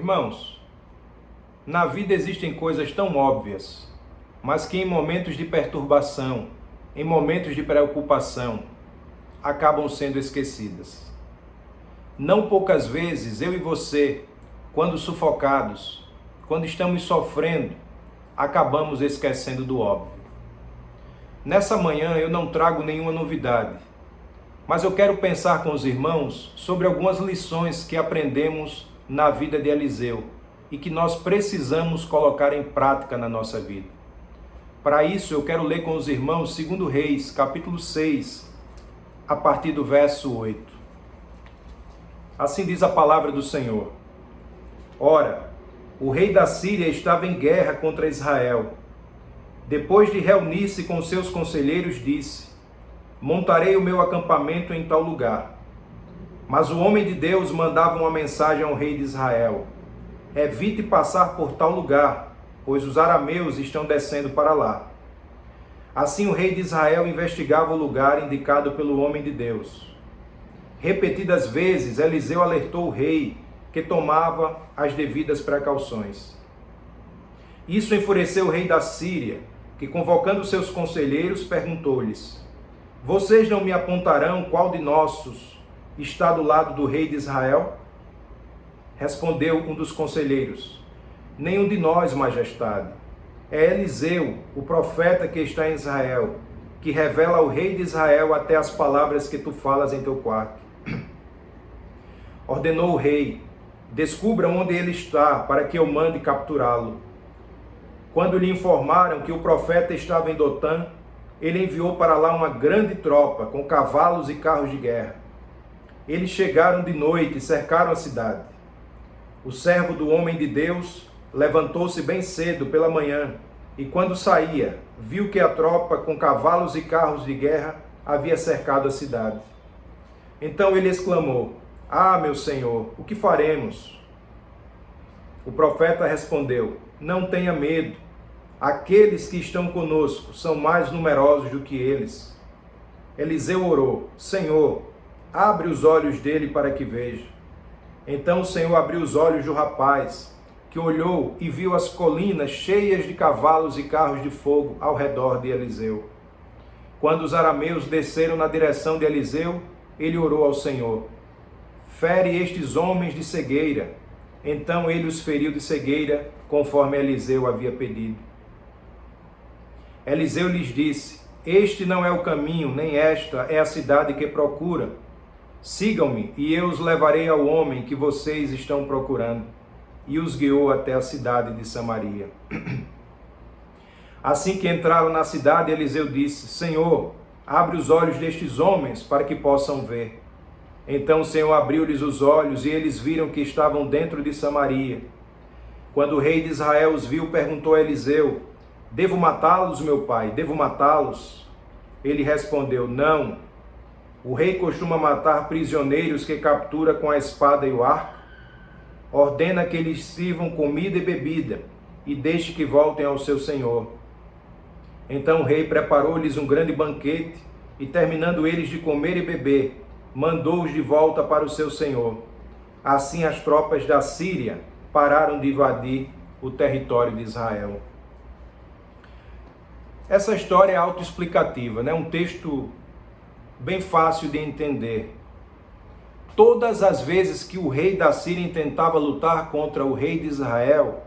Irmãos, na vida existem coisas tão óbvias, mas que em momentos de perturbação, em momentos de preocupação, acabam sendo esquecidas. Não poucas vezes eu e você, quando sufocados, quando estamos sofrendo, acabamos esquecendo do óbvio. Nessa manhã eu não trago nenhuma novidade, mas eu quero pensar com os irmãos sobre algumas lições que aprendemos na vida de Eliseu e que nós precisamos colocar em prática na nossa vida. Para isso eu quero ler com os irmãos 2 Reis, capítulo 6, a partir do verso 8. Assim diz a palavra do Senhor. Ora, o rei da Síria estava em guerra contra Israel. Depois de reunir-se com seus conselheiros, disse: montarei o meu acampamento em tal lugar. Mas o homem de Deus mandava uma mensagem ao rei de Israel: evite passar por tal lugar, pois os arameus estão descendo para lá. Assim o rei de Israel investigava o lugar indicado pelo homem de Deus. Repetidas vezes Eliseu alertou o rei, que tomava as devidas precauções. Isso enfureceu o rei da Síria, que, convocando seus conselheiros, perguntou-lhes: vocês não me apontarão qual de nossos está do lado do rei de Israel? Respondeu um dos conselheiros: nenhum de nós, majestade. É Eliseu, o profeta que está em Israel, que revela ao rei de Israel até as palavras que tu falas em teu quarto. Ordenou o rei: descubra onde ele está, para que eu mande capturá-lo. Quando lhe informaram que o profeta estava em Dotã, ele enviou para lá uma grande tropa, com cavalos e carros de guerra. Eles chegaram de noite e cercaram a cidade. O servo do homem de Deus levantou-se bem cedo pela manhã, e quando saía, viu que a tropa, com cavalos e carros de guerra, havia cercado a cidade. Então ele exclamou: ah, meu senhor, o que faremos? O profeta respondeu: não tenha medo. Aqueles que estão conosco são mais numerosos do que eles. Eliseu orou: Senhor, abre os olhos dele para que veja. Então o Senhor abriu os olhos do rapaz, que olhou e viu as colinas cheias de cavalos e carros de fogo ao redor de Eliseu. Quando os arameus desceram na direção de Eliseu, ele orou ao Senhor: fere estes homens de cegueira. Então ele os feriu de cegueira, conforme Eliseu havia pedido. Eliseu lhes disse: este não é o caminho, nem esta é a cidade que procura. Sigam-me, e eu os levarei ao homem que vocês estão procurando. E os guiou até a cidade de Samaria. Assim que entraram na cidade, Eliseu disse: Senhor, abre os olhos destes homens para que possam ver. Então o Senhor abriu-lhes os olhos, e eles viram que estavam dentro de Samaria. Quando o rei de Israel os viu, perguntou a Eliseu: devo matá-los, meu pai? Devo matá-los? Ele respondeu: não. O rei costuma matar prisioneiros que captura com a espada e o arco. Ordena que eles sirvam comida e bebida, e deixe que voltem ao seu senhor. Então o rei preparou-lhes um grande banquete, e terminando eles de comer e beber, mandou-os de volta para o seu senhor. Assim as tropas da Síria pararam de invadir o território de Israel. Essa história é autoexplicativa, né? Um texto bem fácil de entender. Todas as vezes que o rei da Síria tentava lutar contra o rei de Israel,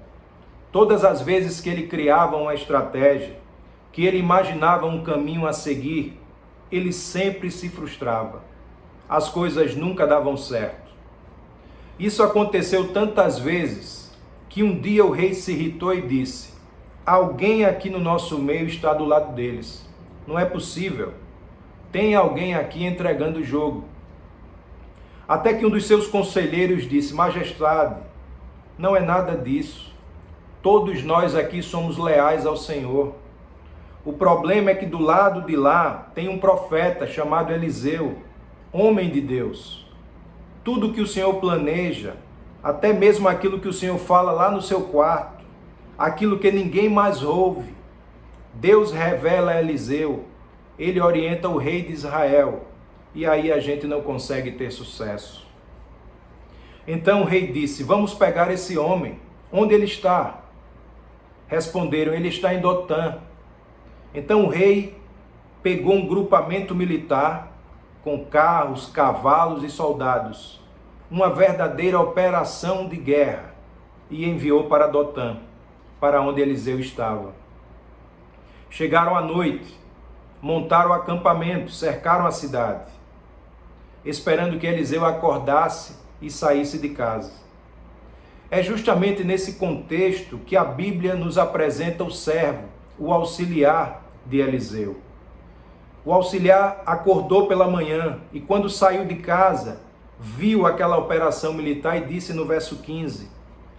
todas as vezes que ele criava uma estratégia, que ele imaginava um caminho a seguir, ele sempre se frustrava. As coisas nunca davam certo. Isso aconteceu tantas vezes que um dia o rei se irritou e disse: alguém aqui no nosso meio está do lado deles. Não é possível. Tem alguém aqui entregando o jogo. Até que um dos seus conselheiros disse: majestade, não é nada disso. Todos nós aqui somos leais ao Senhor. O problema é que do lado de lá tem um profeta chamado Eliseu, homem de Deus. Tudo que o Senhor planeja, até mesmo aquilo que o Senhor fala lá no seu quarto, aquilo que ninguém mais ouve, Deus revela a Eliseu. Ele orienta o rei de Israel, e aí a gente não consegue ter sucesso. Então o rei disse: vamos pegar esse homem. Onde ele está? Responderam: ele está em Dotã. Então o rei pegou um grupamento militar com carros, cavalos e soldados, uma verdadeira operação de guerra, e enviou para Dotã, para onde Eliseu estava. Chegaram à noite, montaram o acampamento, cercaram a cidade, esperando que Eliseu acordasse e saísse de casa. É justamente nesse contexto que a Bíblia nos apresenta o servo, o auxiliar de Eliseu. O auxiliar acordou pela manhã e, quando saiu de casa, viu aquela operação militar e disse no verso 15: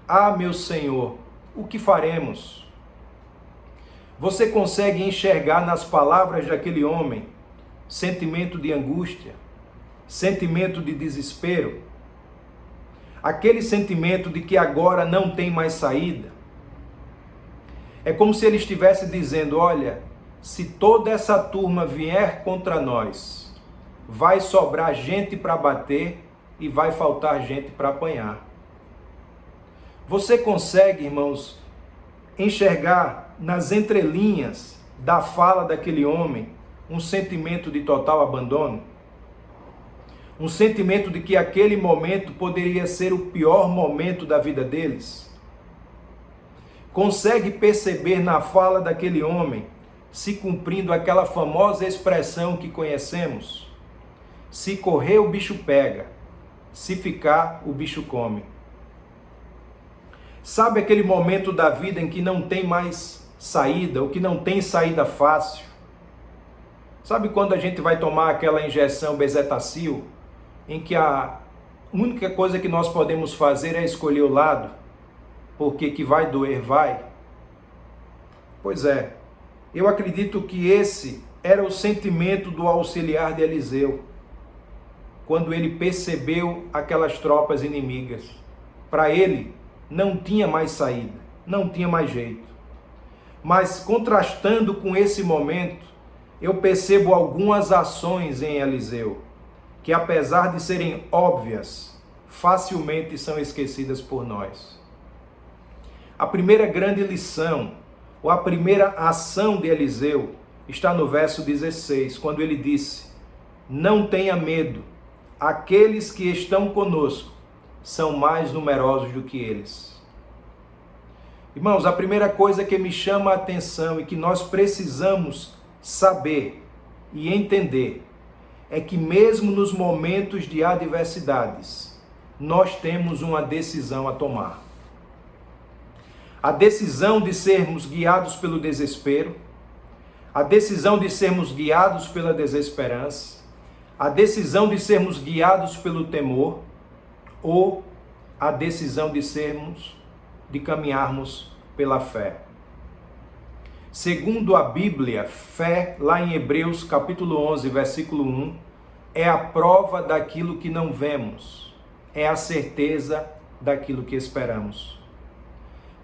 ah, meu Senhor, o que faremos? Você consegue enxergar nas palavras daquele homem sentimento de angústia, sentimento de desespero, aquele sentimento de que agora não tem mais saída? É como se ele estivesse dizendo: olha, se toda essa turma vier contra nós, vai sobrar gente para bater e vai faltar gente para apanhar. Você consegue, irmãos, enxergar nas entrelinhas da fala daquele homem um sentimento de total abandono? Um sentimento de que aquele momento poderia ser o pior momento da vida deles? Consegue perceber na fala daquele homem se cumprindo aquela famosa expressão que conhecemos? Se correr, o bicho pega. Se ficar, o bicho come. Sabe aquele momento da vida em que não tem mais saída, ou que não tem saída fácil? Sabe quando a gente vai tomar aquela injeção bezetacil, em que a única coisa que nós podemos fazer é escolher o lado, porque que vai doer, vai? Pois é, eu acredito que esse era o sentimento do auxiliar de Eliseu, quando ele percebeu aquelas tropas inimigas. Para ele, não tinha mais saída, não tinha mais jeito. Mas contrastando com esse momento, eu percebo algumas ações em Eliseu, que apesar de serem óbvias, facilmente são esquecidas por nós. A primeira grande lição, ou a primeira ação de Eliseu, está no verso 16, quando ele disse: não tenha medo, aqueles que estão conosco são mais numerosos do que eles. Irmãos, a primeira coisa que me chama a atenção e que nós precisamos saber e entender é que mesmo nos momentos de adversidades, nós temos uma decisão a tomar. A decisão de sermos guiados pelo desespero, a decisão de sermos guiados pela desesperança, a decisão de sermos guiados pelo temor, ou a decisão de caminharmos pela fé. Segundo a Bíblia, fé, lá em Hebreus capítulo 11, versículo 1, é a prova daquilo que não vemos, é a certeza daquilo que esperamos.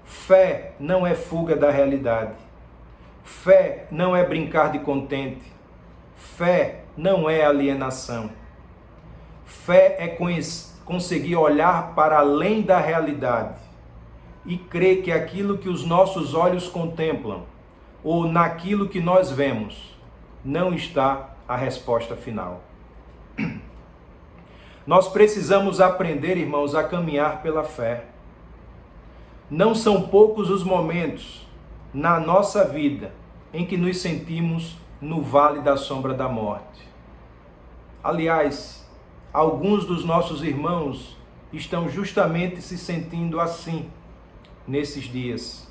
Fé não é fuga da realidade. Fé não é brincar de contente. Fé não é alienação. Fé é conseguir olhar para além da realidade e crer que aquilo que os nossos olhos contemplam, ou naquilo que nós vemos, não está a resposta final. Nós precisamos aprender, irmãos, a caminhar pela fé. Não são poucos os momentos na nossa vida em que nos sentimos no vale da sombra da morte. Aliás, alguns dos nossos irmãos estão justamente se sentindo assim nesses dias.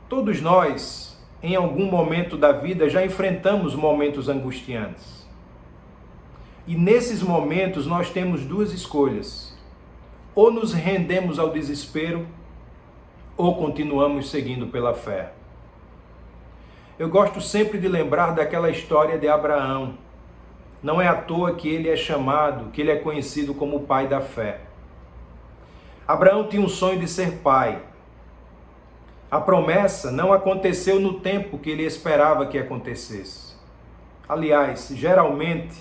Todos nós, em algum momento da vida, já enfrentamos momentos angustiantes. E nesses momentos nós temos duas escolhas: ou nos rendemos ao desespero, ou continuamos seguindo pela fé. Eu gosto sempre de lembrar daquela história de Abraão. Não é à toa que ele é chamado, que ele é conhecido como o pai da fé. Abraão tinha um sonho de ser pai. A promessa não aconteceu no tempo que ele esperava que acontecesse. Aliás, geralmente,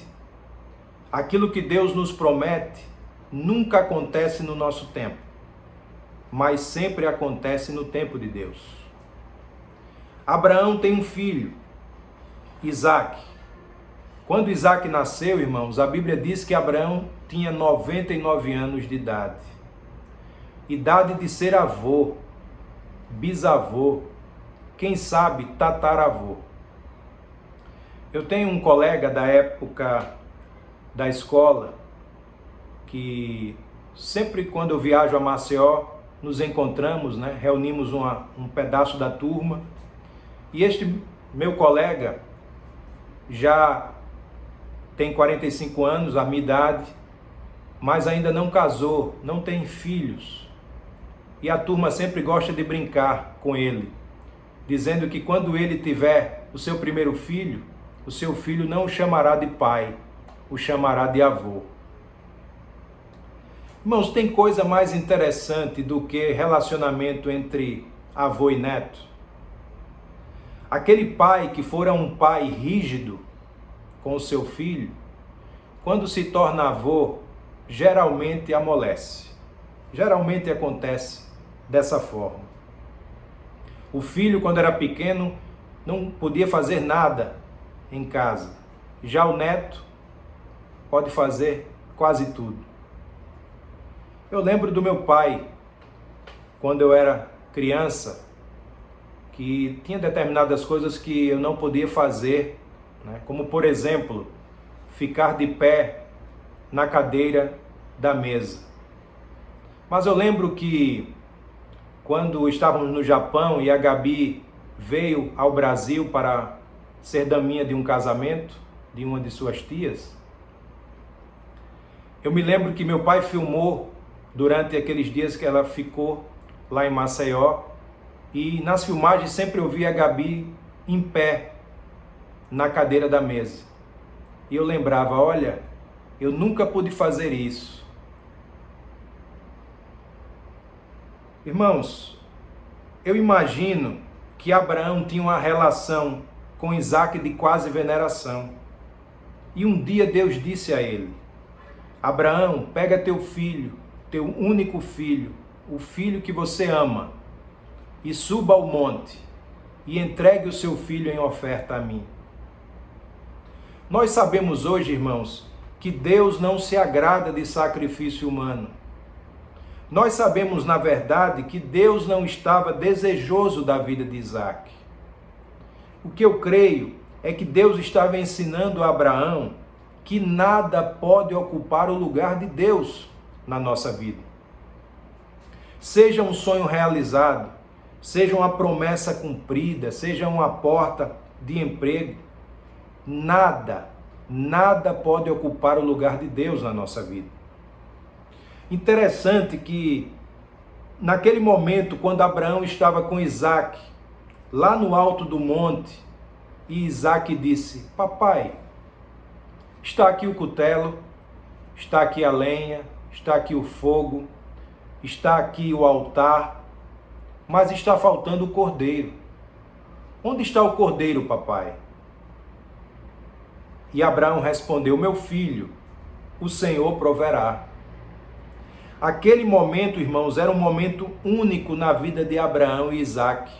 aquilo que Deus nos promete nunca acontece no nosso tempo, mas sempre acontece no tempo de Deus. Abraão tem um filho, Isaque. Quando Isaque nasceu, irmãos, a Bíblia diz que Abraão tinha 99 anos de idade. Idade de ser avô, bisavô, quem sabe tataravô. Eu tenho um colega da época da escola que sempre quando eu viajo a Maceió, nos encontramos, né? Reunimos um pedaço da turma. E este meu colega já tem 45 anos, a minha idade, mas ainda não casou, não tem filhos. E a turma sempre gosta de brincar com ele, dizendo que quando ele tiver o seu primeiro filho, o seu filho não o chamará de pai, o chamará de avô. Irmãos, tem coisa mais interessante do que relacionamento entre avô e neto? Aquele pai que fora um pai rígido com o seu filho, quando se torna avô, geralmente amolece. Geralmente acontece dessa forma. O filho, quando era pequeno, não podia fazer nada em casa. Já o neto pode fazer quase tudo. Eu lembro do meu pai, quando eu era criança, que tinha determinadas coisas que eu não podia fazer, né? Como, por exemplo, ficar de pé na cadeira da mesa. Mas eu lembro que quando estávamos no Japão e a Gabi veio ao Brasil para ser daminha de um casamento de uma de suas tias, eu me lembro que meu pai filmou durante aqueles dias que ela ficou lá em Maceió, e nas filmagens sempre eu via a Gabi em pé na cadeira da mesa. E eu lembrava, olha, eu nunca pude fazer isso. Irmãos, eu imagino que Abraão tinha uma relação com Isaque de quase veneração. E um dia Deus disse a ele, Abraão, pega teu filho, teu único filho, o filho que você ama, e suba ao monte e entregue o seu filho em oferta a mim. Nós sabemos hoje, irmãos, que Deus não se agrada de sacrifício humano. Nós sabemos, na verdade, que Deus não estava desejoso da vida de Isaque. O que eu creio é que Deus estava ensinando a Abraão que nada pode ocupar o lugar de Deus na nossa vida. Seja um sonho realizado, seja uma promessa cumprida, seja uma porta de emprego, nada pode ocupar o lugar de Deus na nossa vida. Interessante que naquele momento, quando Abraão estava com Isaque, lá no alto do monte, e Isaque disse, papai, está aqui o cutelo, está aqui a lenha, está aqui o fogo, está aqui o altar, mas está faltando o cordeiro. Onde está o cordeiro, papai? E Abraão respondeu, meu filho, o Senhor proverá. Aquele momento, irmãos, era um momento único na vida de Abraão e Isaque.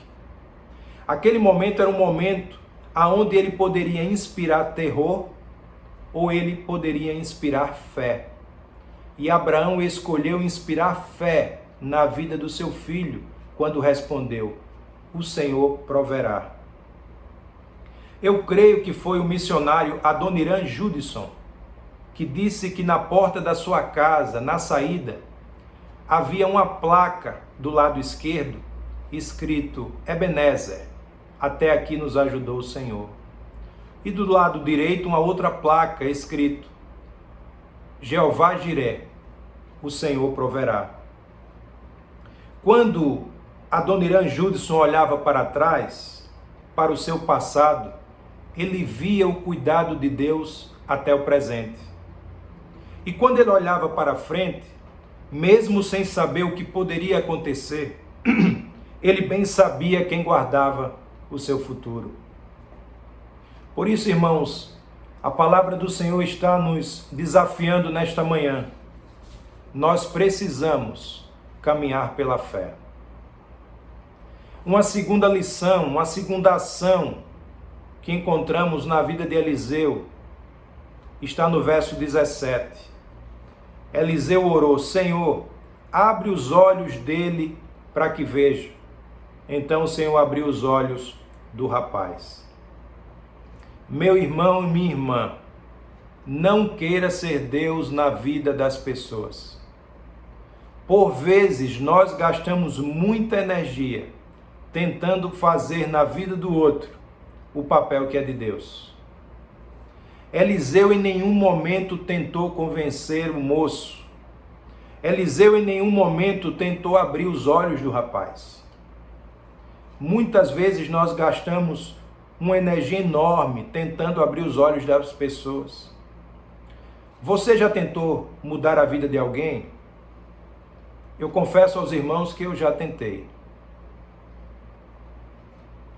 Aquele momento era um momento onde ele poderia inspirar terror ou ele poderia inspirar fé. E Abraão escolheu inspirar fé na vida do seu filho, quando respondeu, o Senhor proverá. Eu creio que foi o missionário Adoniran Judson que disse que na porta da sua casa, na saída, havia uma placa do lado esquerdo, escrito Ebenezer, até aqui nos ajudou o Senhor. E do lado direito, uma outra placa, escrito Jeová Jiré, o Senhor proverá. Quando Adoniran Judson olhava para trás, para o seu passado, ele via o cuidado de Deus até o presente. E quando ele olhava para frente, mesmo sem saber o que poderia acontecer, ele bem sabia quem guardava o seu futuro. Por isso, irmãos, a palavra do Senhor está nos desafiando nesta manhã. nós precisamos caminhar pela fé. Uma segunda lição, uma segunda ação que encontramos na vida de Eliseu está no verso 17. Eliseu orou: Senhor, abre os olhos dele para que veja. Então o Senhor abriu os olhos do rapaz. Meu irmão e minha irmã, não queira ser Deus na vida das pessoas. Por vezes nós gastamos muita energia tentando fazer na vida do outro o papel que é de Deus. Eliseu em nenhum momento tentou convencer o moço. Eliseu em nenhum momento tentou abrir os olhos do rapaz. Muitas vezes nós gastamos uma energia enorme tentando abrir os olhos das pessoas. Você já tentou mudar a vida de alguém? Eu confesso aos irmãos que eu já tentei.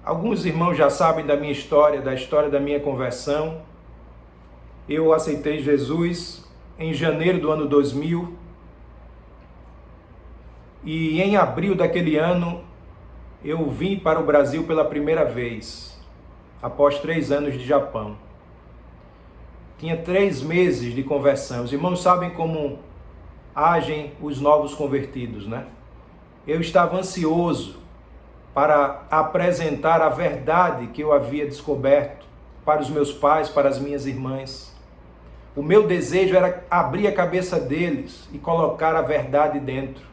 Alguns irmãos já sabem da minha história, da história da minha conversão. Eu aceitei Jesus em janeiro do ano 2000 e em abril daquele ano eu vim para o Brasil pela primeira vez, após 3 anos de Japão. Tinha 3 meses de conversão. Os irmãos sabem como agem os novos convertidos, né? Eu estava ansioso para apresentar a verdade que eu havia descoberto para os meus pais, para as minhas irmãs. O meu desejo era abrir a cabeça deles e colocar a verdade dentro.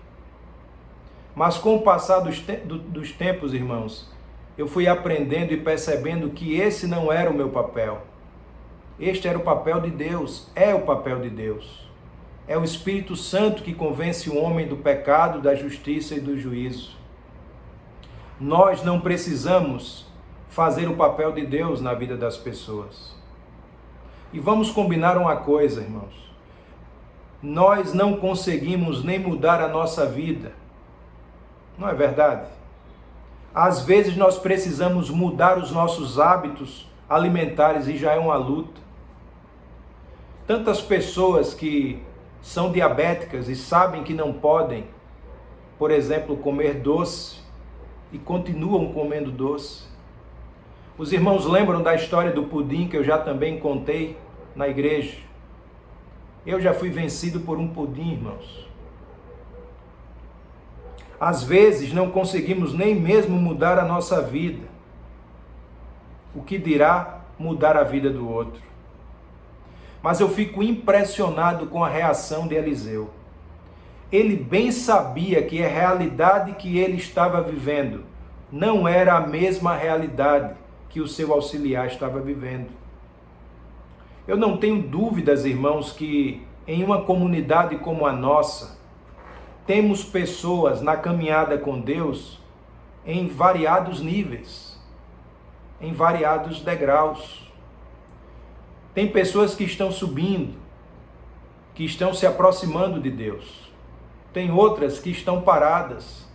Mas com o passar dos tempos, irmãos, eu fui aprendendo e percebendo que esse não era o meu papel. Este era o papel de Deus, é o papel de Deus. É o Espírito Santo que convence o homem do pecado, da justiça e do juízo. Nós não precisamos fazer o papel de Deus na vida das pessoas. E vamos combinar uma coisa, irmãos. Nós não conseguimos nem mudar a nossa vida. Não é verdade? Às vezes nós precisamos mudar os nossos hábitos alimentares e já é uma luta. Tantas pessoas que são diabéticas e sabem que não podem, por exemplo, comer doce e continuam comendo doce. Os irmãos lembram da história do pudim que eu já também contei na igreja? Eu já fui vencido por um pudim, irmãos. Às vezes não conseguimos nem mesmo mudar a nossa vida. O que dirá mudar a vida do outro? Mas eu fico impressionado com a reação de Eliseu. Ele bem sabia que a realidade que ele estava vivendo não era a mesma realidade que o seu auxiliar estava vivendo. Eu não tenho dúvidas, irmãos, que em uma comunidade como a nossa, temos pessoas na caminhada com Deus em variados níveis, em variados degraus. Tem pessoas que estão subindo, que estão se aproximando de Deus. Tem outras que estão paradas.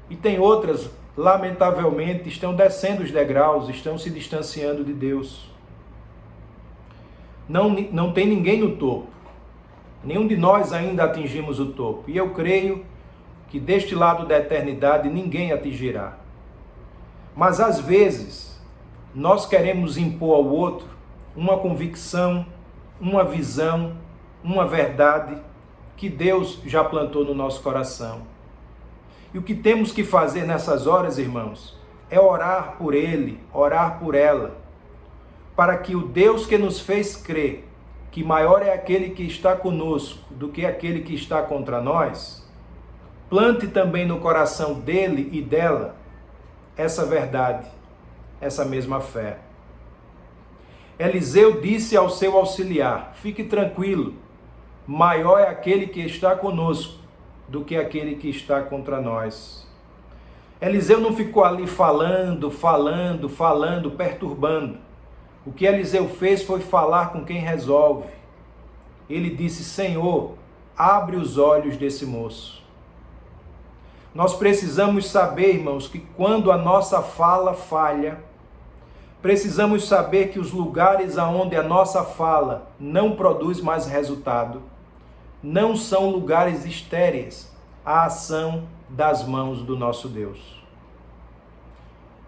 E tem outras, lamentavelmente, estão descendo os degraus, estão se distanciando de Deus. Não tem ninguém no topo. Nenhum de nós ainda atingimos o topo. E eu creio que deste lado da eternidade ninguém atingirá. Mas às vezes, nós queremos impor ao outro uma convicção, uma visão, uma verdade que Deus já plantou no nosso coração. E o que temos que fazer nessas horas, irmãos, é orar por ele, orar por ela, para que o Deus que nos fez crer que maior é aquele que está conosco do que aquele que está contra nós, plante também no coração dele e dela essa verdade, essa mesma fé. Eliseu disse ao seu auxiliar: fique tranquilo, maior é aquele que está conosco do que aquele que está contra nós. Eliseu não ficou ali falando, perturbando. O que Eliseu fez foi falar com quem resolve. Ele disse: Senhor, abre os olhos desse moço. Nós precisamos saber, irmãos, que quando a nossa fala falha, precisamos saber que os lugares aonde a nossa fala não produz mais resultado, não são lugares estéreis à ação das mãos do nosso Deus.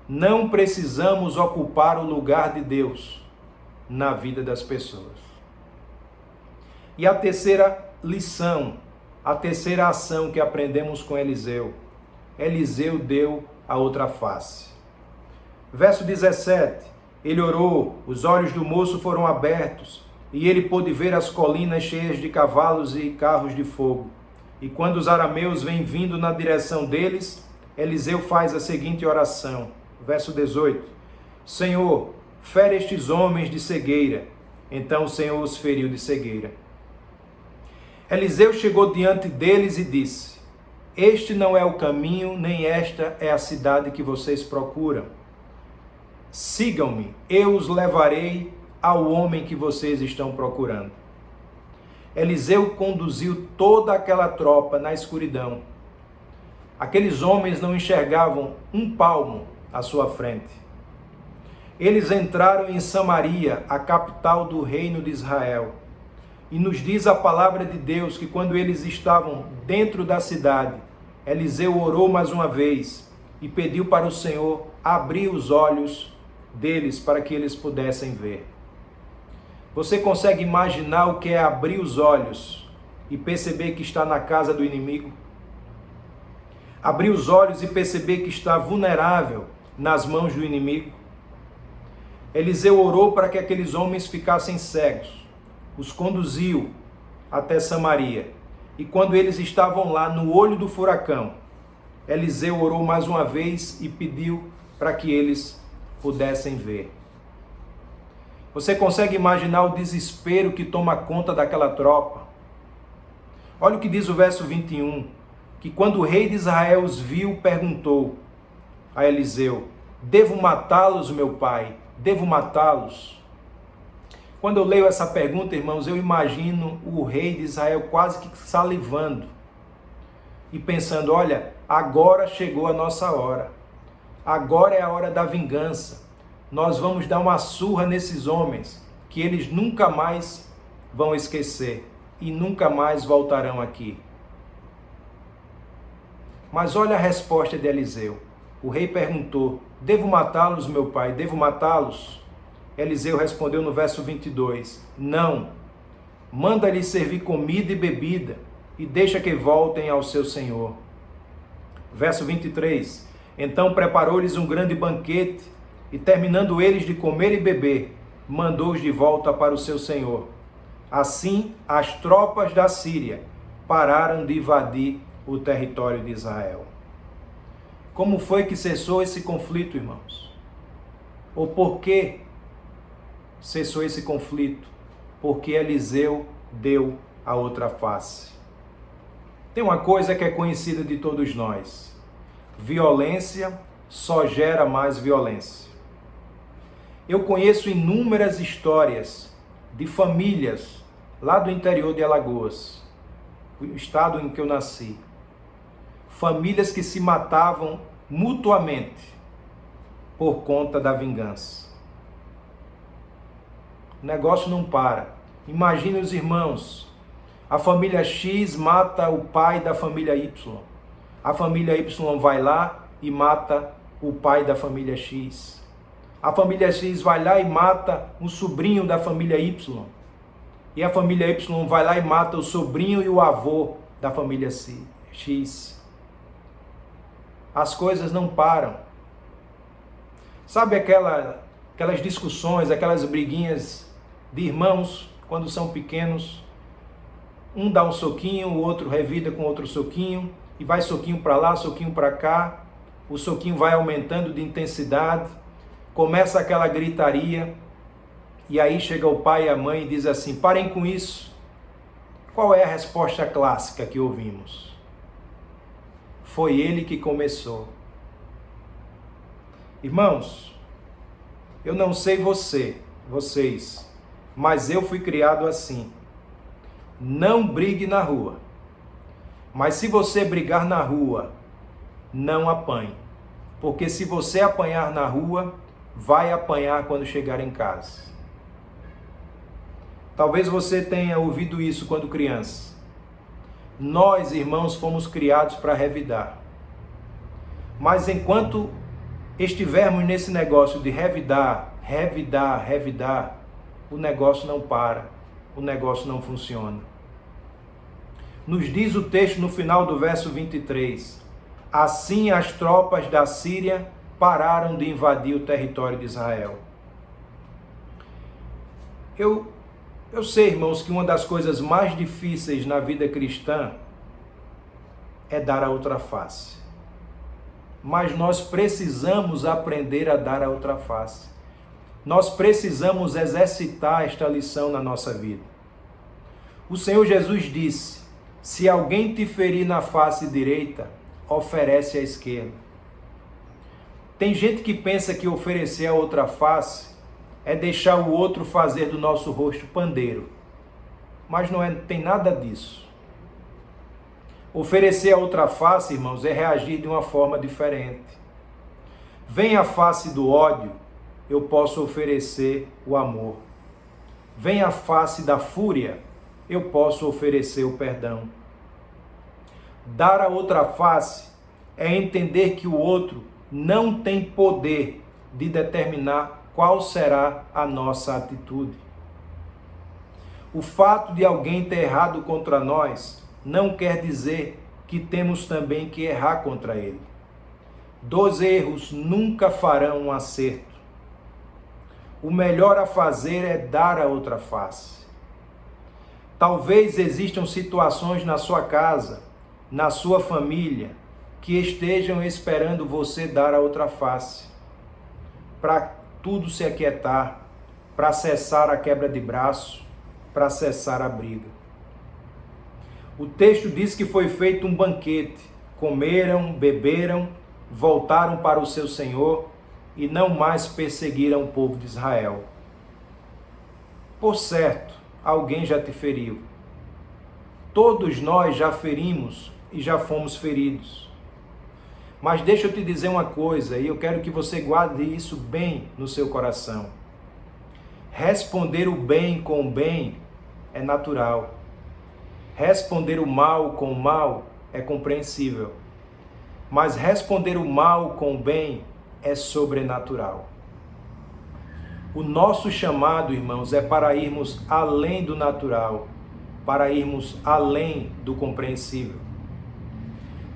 Não precisamos ocupar o lugar de Deus na vida das pessoas. E a terceira lição, a terceira ação que aprendemos com Eliseu. Eliseu deu a outra face. Verso 17, ele orou, os olhos do moço foram abertos, e ele pôde ver as colinas cheias de cavalos e carros de fogo. E quando os arameus vêm vindo na direção deles, Eliseu faz a seguinte oração. Verso 18, Senhor, fere estes homens de cegueira. Então o Senhor os feriu de cegueira. Eliseu chegou diante deles e disse, este não é o caminho, nem esta é a cidade que vocês procuram. Sigam-me, eu os levarei ao homem que vocês estão procurando. Eliseu conduziu toda aquela tropa na escuridão. Aqueles homens não enxergavam um palmo à sua frente. Eles entraram em Samaria, a capital do reino de Israel. E nos diz a palavra de Deus que quando eles estavam dentro da cidade, Eliseu orou mais uma vez e pediu para o Senhor abrir os olhos deles para que eles pudessem ver. Você consegue imaginar o que é abrir os olhos e perceber que está na casa do inimigo? Abrir os olhos e perceber que está vulnerável nas mãos do inimigo? Eliseu orou para que aqueles homens ficassem cegos, os conduziu até Samaria. E quando eles estavam lá no olho do furacão, Eliseu orou mais uma vez e pediu para que eles pudessem ver. Você consegue imaginar o desespero que toma conta daquela tropa? Olha o que diz o verso 21, que quando o rei de Israel os viu, perguntou a Eliseu, devo matá-los, meu pai? Devo matá-los? Quando eu leio essa pergunta, irmãos, eu imagino o rei de Israel quase que salivando e pensando, olha, agora chegou a nossa hora. Agora é a hora da vingança. Nós vamos dar uma surra nesses homens que eles nunca mais vão esquecer e nunca mais voltarão aqui. Mas olha a resposta de Eliseu. O rei perguntou, devo matá-los, meu pai? Devo matá-los? Eliseu respondeu no verso 22, não, manda-lhes servir comida e bebida e deixa que voltem ao seu senhor. Verso 23, então preparou-lhes um grande banquete e terminando eles de comer e beber, mandou-os de volta para o seu senhor. Assim, as tropas da Síria pararam de invadir o território de Israel. Como foi que cessou esse conflito, irmãos? Ou por que cessou esse conflito? Porque Eliseu deu a outra face. Tem uma coisa que é conhecida de todos nós. Violência só gera mais violência. Eu conheço inúmeras histórias de famílias lá do interior de Alagoas, o estado em que eu nasci. Famílias que se matavam mutuamente por conta da vingança. O negócio não para. Imagine os irmãos. A família X mata o pai da família Y. A família Y vai lá e mata o pai da família X. A família X vai lá e mata o sobrinho da família Y. E a família Y vai lá e mata o sobrinho e o avô da família X. As coisas não param. Sabe aquelas discussões, aquelas briguinhas de irmãos quando são pequenos? Um dá um soquinho, o outro revida com outro soquinho, e vai soquinho para lá, soquinho para cá. O soquinho vai aumentando de intensidade, começa aquela gritaria, e aí chega o pai e a mãe e diz assim, parem com isso. Qual é a resposta clássica que ouvimos? Foi ele que começou. Irmãos, eu não sei vocês, mas eu fui criado assim. Não brigue na rua. Mas se você brigar na rua, não apanhe. Porque se você apanhar na rua, vai apanhar quando chegar em casa. Talvez você tenha ouvido isso quando criança. Nós, irmãos, fomos criados para revidar. Mas enquanto estivermos nesse negócio de revidar, o negócio não para, o negócio não funciona. Nos diz o texto no final do verso 23, assim as tropas da Síria pararam de invadir o território de Israel. Eu sei, irmãos, que uma das coisas mais difíceis na vida cristã é dar a outra face. Mas nós precisamos aprender a dar a outra face. Nós precisamos exercitar esta lição na nossa vida. O Senhor Jesus disse, se alguém te ferir na face direita, oferece a esquerda. Tem gente que pensa que oferecer a outra face é deixar o outro fazer do nosso rosto pandeiro. Mas tem nada disso. Oferecer a outra face, irmãos, é reagir de uma forma diferente. Vem a face do ódio, eu posso oferecer o amor. Vem a face da fúria, eu posso oferecer o perdão. Dar a outra face é entender que o outro não tem poder de determinar qual será a nossa atitude. O fato de alguém ter errado contra nós não quer dizer que temos também que errar contra ele. 2 erros nunca farão um acerto. O melhor a fazer é dar a outra face. Talvez existam situações na sua casa, na sua família, que estejam esperando você dar a outra face, para tudo se aquietar, para cessar a quebra de braço, para cessar a briga. O texto diz que foi feito um banquete, comeram, beberam, voltaram para o seu Senhor e não mais perseguiram o povo de Israel. Por certo, alguém já te feriu. Todos nós já ferimos e já fomos feridos. Mas deixa eu te dizer uma coisa, e eu quero que você guarde isso bem no seu coração. Responder o bem com o bem é natural. Responder o mal com o mal é compreensível. Mas responder o mal com o bem é sobrenatural. O nosso chamado, irmãos, é para irmos além do natural, para irmos além do compreensível.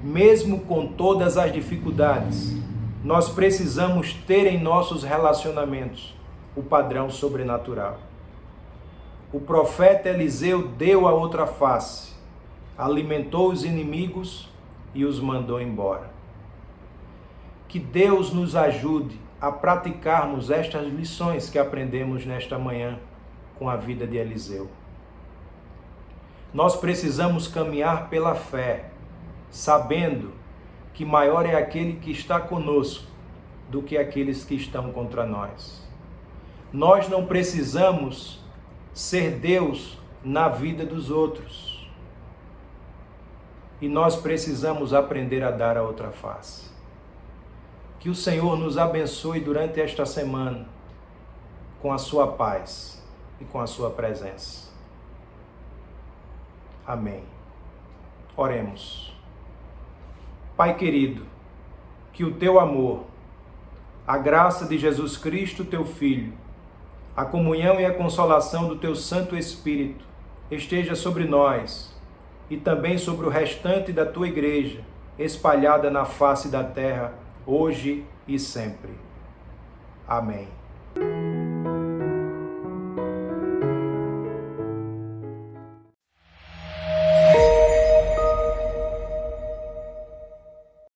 Mesmo com todas as dificuldades, nós precisamos ter em nossos relacionamentos o padrão sobrenatural. O profeta Eliseu deu a outra face, alimentou os inimigos e os mandou embora. Que Deus nos ajude a praticarmos estas lições que aprendemos nesta manhã com a vida de Eliseu. Nós precisamos caminhar pela fé, sabendo que maior é aquele que está conosco do que aqueles que estão contra nós. Nós não precisamos ser Deus na vida dos outros. E nós precisamos aprender a dar a outra face. Que o Senhor nos abençoe durante esta semana com a sua paz e com a sua presença. Amém. Oremos. Pai querido, que o teu amor, a graça de Jesus Cristo, teu Filho, a comunhão e a consolação do teu Santo Espírito esteja sobre nós e também sobre o restante da tua igreja, espalhada na face da terra, hoje e sempre. Amém.